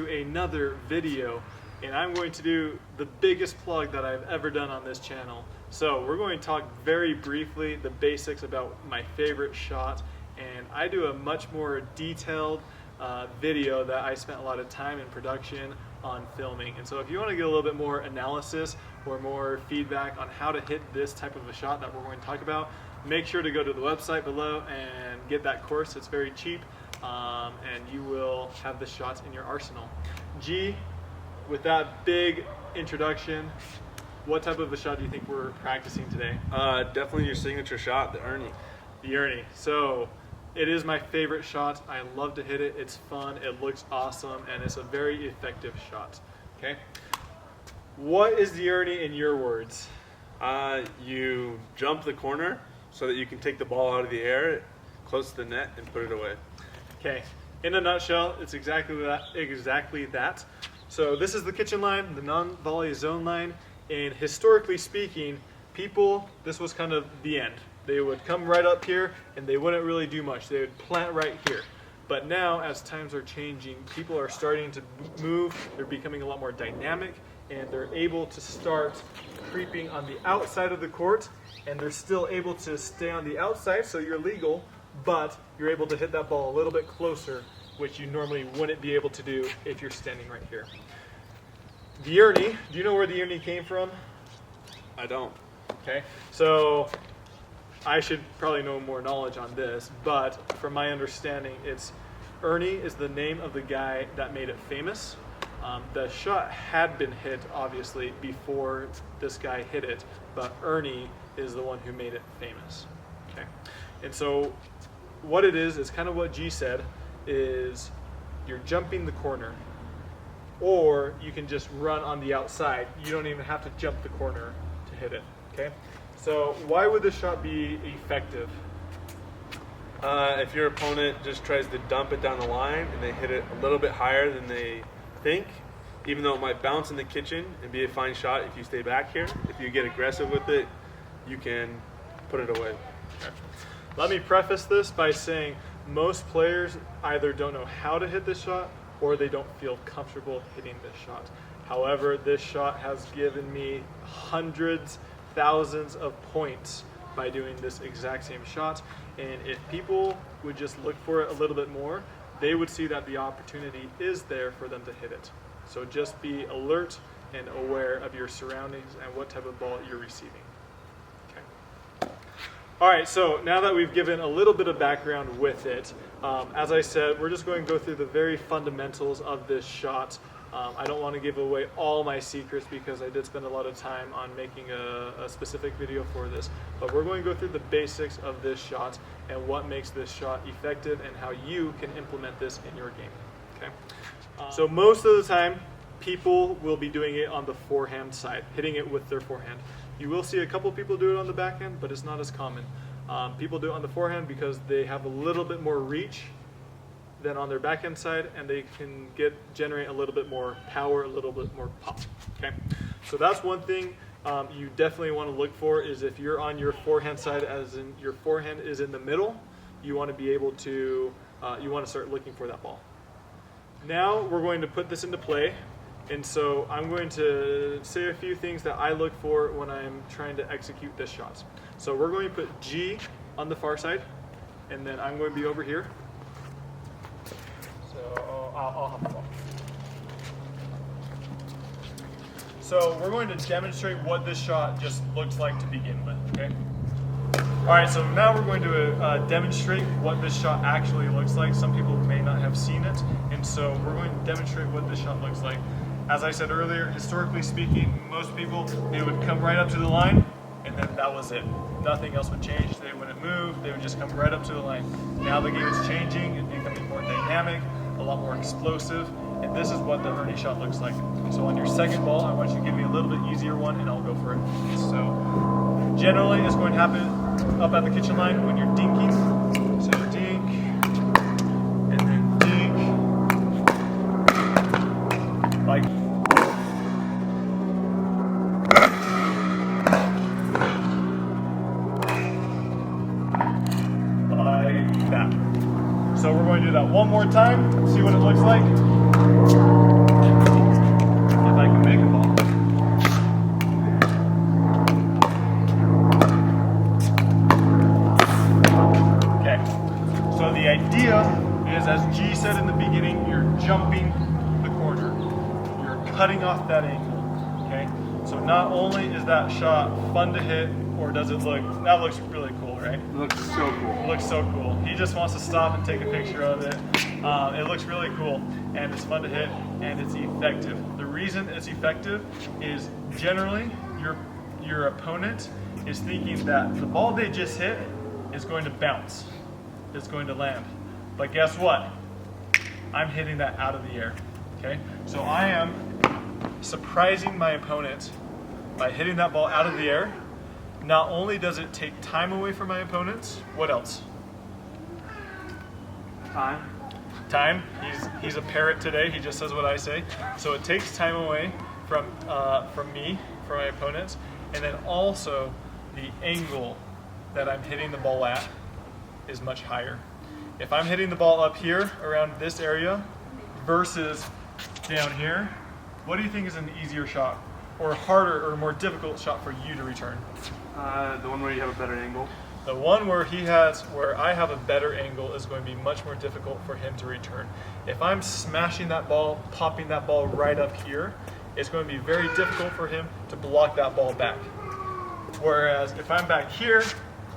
to another video, and I'm going to do the biggest plug that I've ever done on this channel. So we're going to talk very briefly the basics about my favorite shot, and I do a much more detailed video that I spent a lot of time in production on filming. And so if you want to get a little bit more analysis or more feedback on how to hit this type of a shot that we're going to talk about, make sure to go to the website below and get that course. It's very cheap, and you will have the shots in your arsenal. G, with that big introduction, what type of a shot do you think we're practicing today? Definitely your signature shot, the Ernie. The Ernie. So it is my favorite shot. I love to hit it. It's fun, it looks awesome, and it's a very effective shot. Okay. What is the Ernie in your words? You jump the corner so that you can take the ball out of the air close to the net and put it away. Okay. In a nutshell, it's exactly that. So this is the kitchen line, the non-volley zone line, and historically speaking, this was kind of the end. They would come right up here and they wouldn't really do much. They would plant right here. But now, as times are changing, people are starting to move, they're becoming a lot more dynamic, and they're able to start creeping on the outside of the court, and they're still able to stay on the outside, so you're legal, but you're able to hit that ball a little bit closer, which you normally wouldn't be able to do if you're standing right here. The Ernie, do you know where the Ernie came from? I don't. Okay, so I should probably know more knowledge on this, but from my understanding, Ernie is the name of the guy that made it famous. The shot had been hit, obviously, before this guy hit it, but Ernie is the one who made it famous. Okay, and so what it is kind of what G said, is you're jumping the corner, or you can just run on the outside. You don't even have to jump the corner to hit it. Okay, so why would this shot be effective? If your opponent just tries to dump it down the line and they hit it a little bit higher than they think, even though it might bounce in the kitchen and be a fine shot if you stay back here, if you get aggressive with it, you can put it away. Okay. Let me preface this by saying most players either don't know how to hit this shot or they don't feel comfortable hitting this shot. However, this shot has given me hundreds, thousands of points by doing this exact same shot, and if people would just look for it a little bit more, they would see that the opportunity is there for them to hit it. So just be alert and aware of your surroundings and what type of ball you're receiving. Okay. All right, so now that we've given a little bit of background with it, as I said, we're just going to go through the very fundamentals of this shot. I don't want to give away all my secrets because I did spend a lot of time on making a specific video for this, but we're going to go through the basics of this shot and what makes this shot effective and how you can implement this in your game. Okay. So most of the time, people will be doing it on the forehand side, hitting it with their forehand. You will see a couple people do it on the backhand, but it's not as common. People do it on the forehand because they have a little bit more reach than on their backhand side, and they can generate a little bit more power, a little bit more pop. Okay, so that's one thing you definitely want to look for, is if you're on your forehand side, as in your forehand is in the middle, you want to be able to, you want to start looking for that ball. Now we're going to put this into play, and so I'm going to say a few things that I look for when I'm trying to execute this shot. So we're going to put G on the far side, and then I'm going to be over here. So I'll have the ball. So we're going to demonstrate what this shot just looks like to begin with, okay? All right, so now we're going to demonstrate what this shot actually looks like. Some people may not have seen it, and so we're going to demonstrate what this shot looks like. As I said earlier, historically speaking, most people, they would come right up to the line, and then that was it. Nothing else would change. They wouldn't move. They would just come right up to the line. Now the game is changing. It's becoming more dynamic, a lot more explosive, and this is what the Ernie shot looks like. So on your second ball, I want you to give me a little bit easier one, and I'll go for it. So generally, it's going to happen up at the kitchen line when you're dinking. So dink, and then dink, like that. So we're going to do that one more time, see what it looks like. cutting off that angle, okay? So not only is that shot fun to hit, or does it look, that looks really cool, right? It looks so cool. It looks so cool. He just wants to stop and take a picture of it. It looks really cool, and it's fun to hit, and it's effective. The reason it's effective is generally your opponent is thinking that the ball they just hit is going to bounce, it's going to land. But guess what? I'm hitting that out of the air, okay? So I am surprising my opponent by hitting that ball out of the air. Not only does it take time away from my opponents, what else? Time. Time. He's a parrot today. He just says what I say. So it takes time away from me, from my opponents, and then also the angle that I'm hitting the ball at is much higher. If I'm hitting the ball up here around this area versus down here, what do you think is an easier shot, or harder, or more difficult shot for you to return? The one where you have a better angle. The one where I have a better angle is going to be much more difficult for him to return. If I'm smashing that ball, popping that ball right up here, it's going to be very difficult for him to block that ball back. Whereas if I'm back here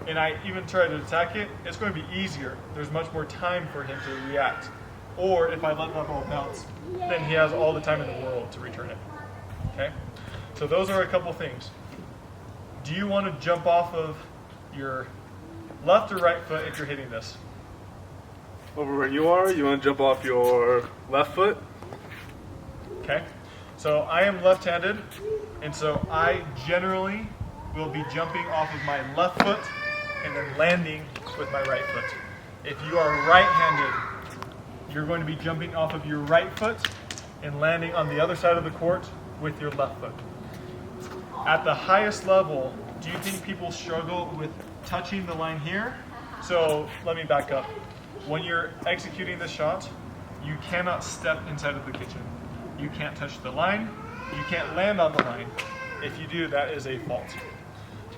and I even try to attack it, it's going to be easier. There's much more time for him to react. Or if I let that ball bounce, then he has all the time in the world to return it. Okay? So those are a couple things. Do you want to jump off of your left or right foot if you're hitting this? Over where you are, you want to jump off your left foot? Okay. So I am left-handed, and so I generally will be jumping off of my left foot and then landing with my right foot. If you are right-handed, you're going to be jumping off of your right foot and landing on the other side of the court with your left foot. At the highest level, do you think people struggle with touching the line here? So let me back up. When you're executing this shot, you cannot step inside of the kitchen. You can't touch the line. You can't land on the line. If you do, that is a fault.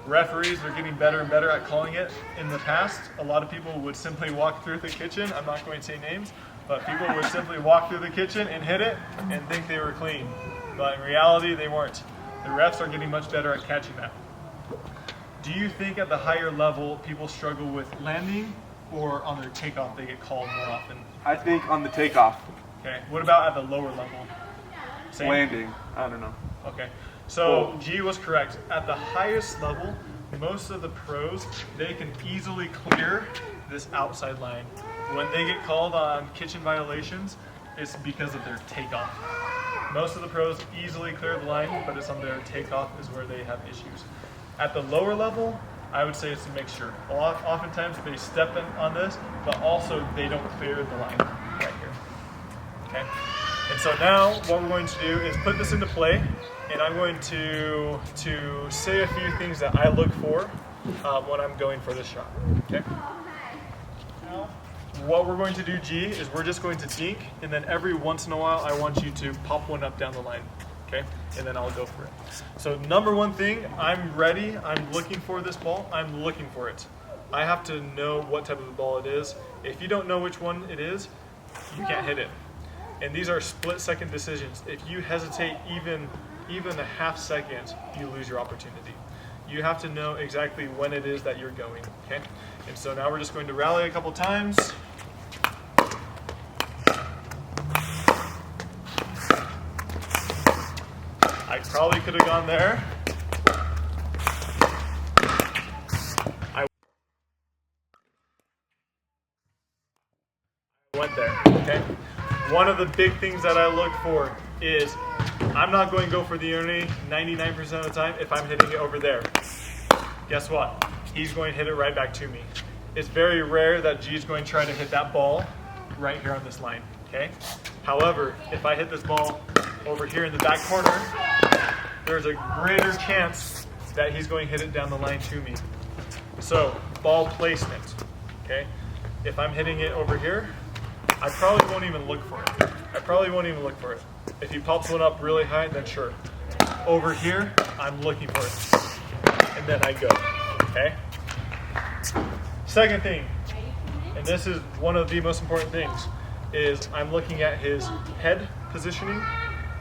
Referees are getting better and better at calling it. In the past, a lot of people would simply walk through the kitchen. I'm not going to say names, but people would simply walk through the kitchen and hit it and think they were clean. But in reality, they weren't. The refs are getting much better at catching that. Do you think at the higher level people struggle with landing, or on their takeoff they get called more often? I think on the takeoff. Okay. What about at the lower level? Same? Landing. I don't know. Okay. So G was correct. At the highest level, most of the pros, they can easily clear this outside line. When they get called on kitchen violations, it's because of their takeoff. Most of the pros easily clear the line, but it's on their takeoff is where they have issues. At the lower level, I would say it's a mixture. Oftentimes they step in on this, but also they don't clear the line right here. Okay? And so now what we're going to do is put this into play, and I'm going to say a few things that I look for when I'm going for this shot. Okay? Now, what we're going to do, G, is we're just going to dink, and then every once in a while I want you to pop one up down the line. Okay? And then I'll go for it. So number one thing, I'm ready, I'm looking for this ball, I'm looking for it. I have to know what type of a ball it is. If you don't know which one it is, you can't hit it. And these are split-second decisions. If you hesitate even a half second, you lose your opportunity. You have to know exactly when it is that you're going, okay? And so now we're just going to rally a couple times. I probably could have gone there. I went there, okay? One of the big things that I look for is I'm not going to go for the Ernie 99% of the time if I'm hitting it over there. Guess what? He's going to hit it right back to me. It's very rare that G's going to try to hit that ball right here on this line, okay? However, if I hit this ball over here in the back corner, there's a greater chance that he's going to hit it down the line to me. So, ball placement, okay? If I'm hitting it over here, I probably won't even look for it. If he pops one up really high, then sure. Over here, I'm looking for it. And then I go, okay? Second thing, and this is one of the most important things, is I'm looking at his head positioning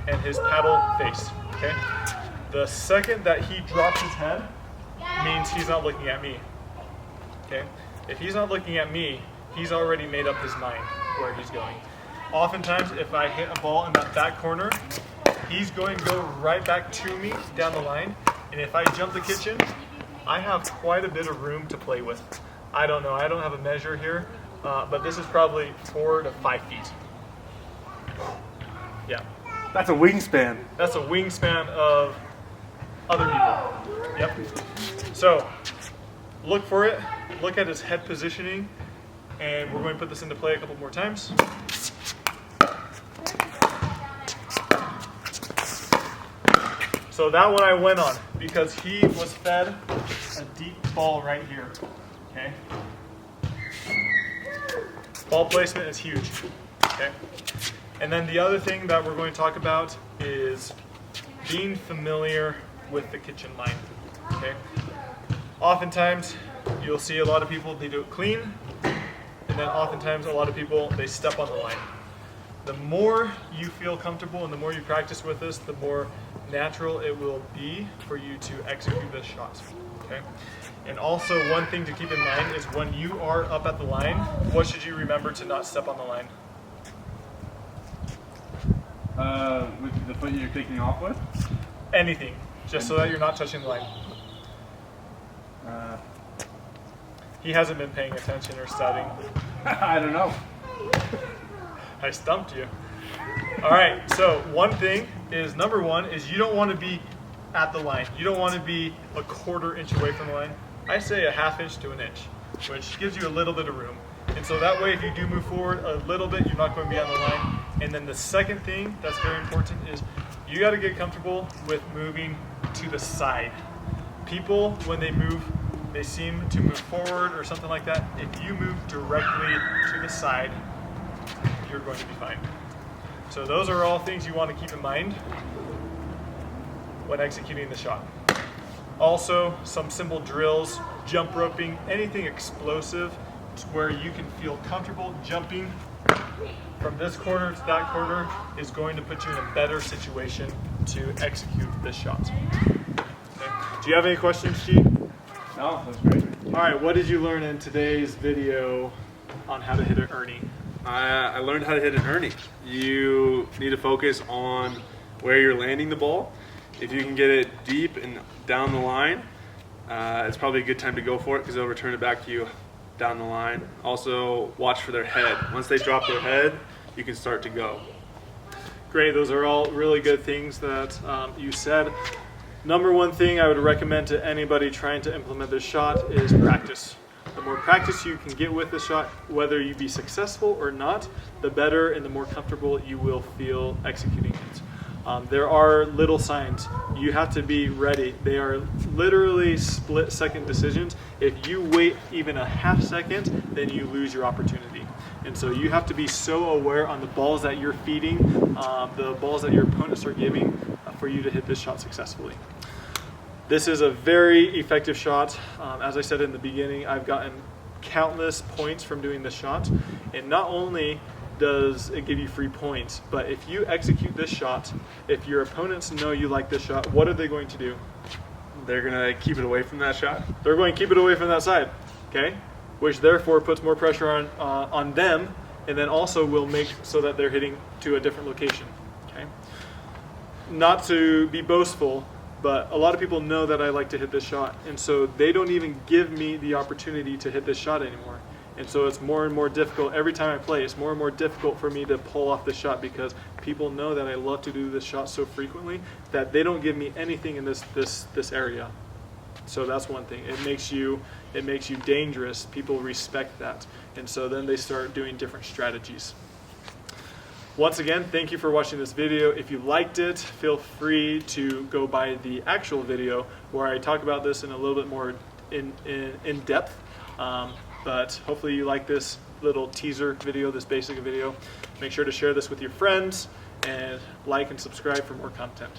and his paddle face, okay? The second that he drops his head means he's not looking at me, okay? If he's not looking at me, he's already made up his mind where he's going. Oftentimes, if I hit a ball in that back corner, he's going to go right back to me down the line. And if I jump the kitchen, I have quite a bit of room to play with. I don't know, I don't have a measure here, but this is probably 4 to 5 feet. Yeah. That's a wingspan. That's a wingspan of other people. Yep. So, look for it, look at his head positioning, and we're going to put this into play a couple more times. So that one I went on because he was fed a deep ball right here, okay? Ball placement is huge, okay? And then the other thing that we're going to talk about is being familiar with the kitchen line, okay? Oftentimes, you'll see a lot of people, they do it clean, and then oftentimes a lot of people, they step on the line. The more you feel comfortable and the more you practice with this, the more natural it will be for you to execute this shot, okay? And also one thing to keep in mind is when you are up at the line, what should you remember to not step on the line? With the foot you're kicking off with? Anything, just so that you're not touching the line. He hasn't been paying attention or studying. I don't know. I stumped you. All right, so one thing is, number one is you don't want to be at the line. You don't want to be a 1/4 inch away from the line. I say a 1/2 inch to an inch, which gives you a little bit of room. And so that way, if you do move forward a little bit, you're not going to be on the line. And then the second thing that's very important is you got to get comfortable with moving to the side. People, when they move, they seem to move forward or something like that. If you move directly to the side, you're going to be fine. So those are all things you want to keep in mind when executing the shot. Also, some simple drills, jump roping, anything explosive where you can feel comfortable jumping from this corner to that corner is going to put you in a better situation to execute this shot. Okay. Do you have any questions, G? No, that's great. All right, what did you learn in today's video on how to hit an Ernie? I learned how to hit an Ernie. You need to focus on where you're landing the ball. If you can get it deep and down the line, it's probably a good time to go for it because they'll return it back to you down the line. Also, watch for their head. Once they drop their head, you can start to go. Great, those are all really good things that you said. Number one thing I would recommend to anybody trying to implement this shot is practice. The more practice you can get with the shot, whether you be successful or not, the better and the more comfortable you will feel executing it. There are little signs. You have to be ready. They are literally split-second decisions. If you wait even a 1/2 second, then you lose your opportunity. And so you have to be so aware on the balls that you're feeding, the balls that your opponents are giving for you to hit this shot successfully. This is a very effective shot. As I said in the beginning, I've gotten countless points from doing this shot. And not only does it give you free points, but if you execute this shot, if your opponents know you like this shot, what are they going to do? They're going to keep it away from that shot. They're going to keep it away from that side, okay? Which therefore puts more pressure on them, and then also will make so that they're hitting to a different location, okay? Not to be boastful, but a lot of people know that I like to hit this shot, and so they don't even give me the opportunity to hit this shot anymore. And so it's more and more difficult every time I play. It's more and more difficult for me to pull off the shot because people know that I love to do this shot so frequently that they don't give me anything in this area. So that's one thing. It makes you dangerous. People respect that, and so then they start doing different strategies. Once again, thank you for watching this video. If you liked it, feel free to go by the actual video where I talk about this in a little bit more in depth. But hopefully you like this little teaser video, this basic video. Make sure to share this with your friends and like and subscribe for more content.